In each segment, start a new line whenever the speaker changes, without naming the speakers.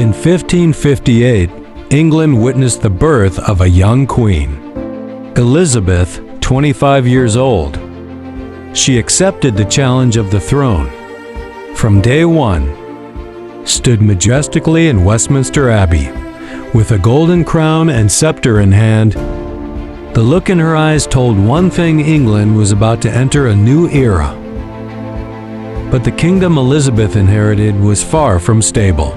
In 1558, England witnessed the birth of a young queen, Elizabeth, 25 years old. She accepted the challenge of the throne. From day one, stood majestically in Westminster Abbey, with a golden crown and scepter in hand. The look in her eyes told one thing: England was about to enter a new era. But the kingdom Elizabeth inherited was far from stable.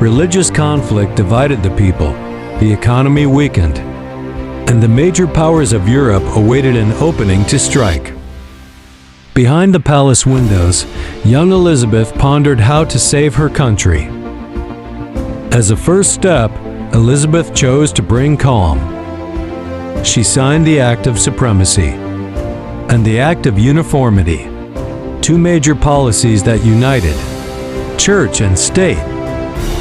Religious conflict divided the people, the economy weakened, and the major powers of Europe awaited an opening to strike. Behind the palace windows, young Elizabeth pondered how to save her country. As a first step, Elizabeth chose to bring calm. She signed the Act of Supremacy and the Act of Uniformity, two major policies that united church and state.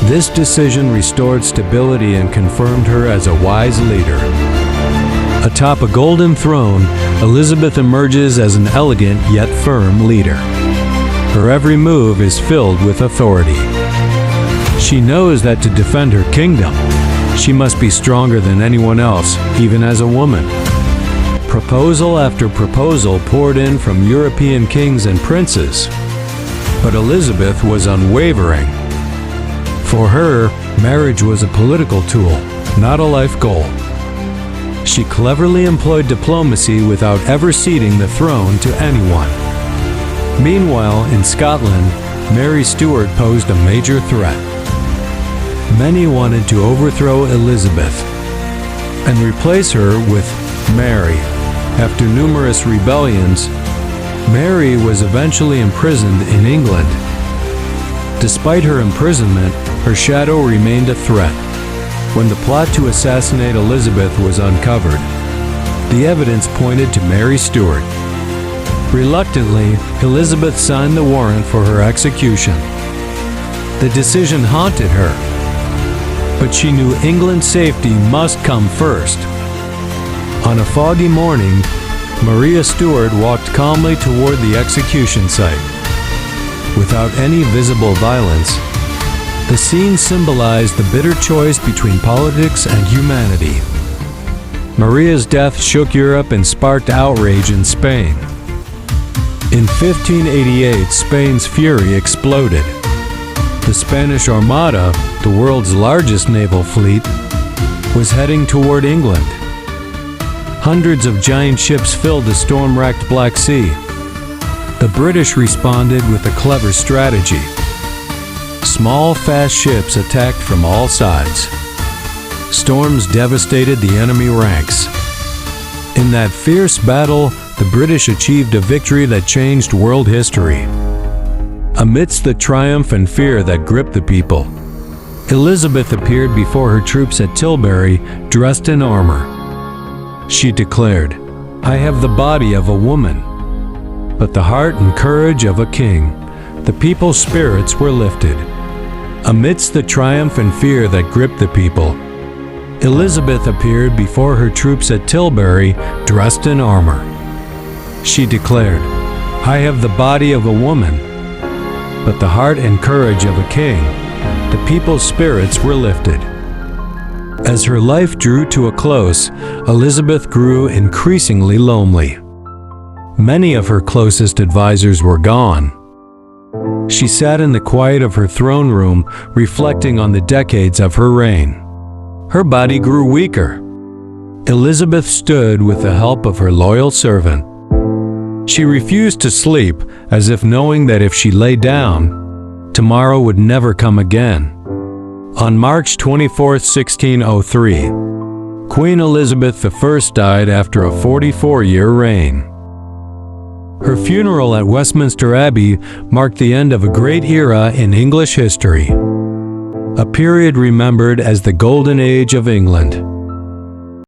This decision restored stability and confirmed her as a wise leader. Atop a golden throne, Elizabeth emerges as an elegant yet firm leader. Her every move is filled with authority. She knows that to defend her kingdom, she must be stronger than anyone else, even as a woman. Proposal after proposal poured in from European kings and princes, but Elizabeth was unwavering. For her, marriage was a political tool, not a life goal. She cleverly employed diplomacy without ever ceding the throne to anyone. Meanwhile, in Scotland, Mary Stuart posed a major threat. Many wanted to overthrow Elizabeth and replace her with Mary. After numerous rebellions, Mary was eventually imprisoned in England. Despite her imprisonment, her shadow remained a threat. When the plot to assassinate Elizabeth was uncovered, the evidence pointed to Mary Stuart. Reluctantly, Elizabeth signed the warrant for her execution. The decision haunted her, but she knew England's safety must come first. On a foggy morning, Maria Stuart walked calmly toward the execution site. Without any visible violence, the scene symbolized the bitter choice between politics and humanity. Maria's death shook Europe and sparked outrage in Spain. In 1588, Spain's fury exploded. The Spanish Armada, the world's largest naval fleet, was heading toward England. Hundreds of giant ships filled the storm-racked Black Sea. The British responded with a clever strategy. Small, fast ships attacked from all sides. Storms devastated the enemy ranks. In that fierce battle, the British achieved a victory that changed world history. Amidst the triumph and fear that gripped the people, Elizabeth appeared before her troops at Tilbury, dressed in armor. She declared, "I have the body of a woman, but the heart and courage of a king." The people's spirits were lifted. Amidst the triumph and fear that gripped the people, Elizabeth appeared before her troops at Tilbury, dressed in armor. She declared, "I have the body of a woman, but the heart and courage of a king." The people's spirits were lifted. As her life drew to a close, Elizabeth grew increasingly lonely. Many of her closest advisors were gone. She sat in the quiet of her throne room, reflecting on the decades of her reign. Her body grew weaker. Elizabeth stood with the help of her loyal servant. She refused to sleep, as if knowing that if she lay down, tomorrow would never come again. On March 24, 1603, Queen Elizabeth I died after a 44-year reign. Her funeral at Westminster Abbey marked the end of a great era in English history, a period remembered as the Golden Age of England.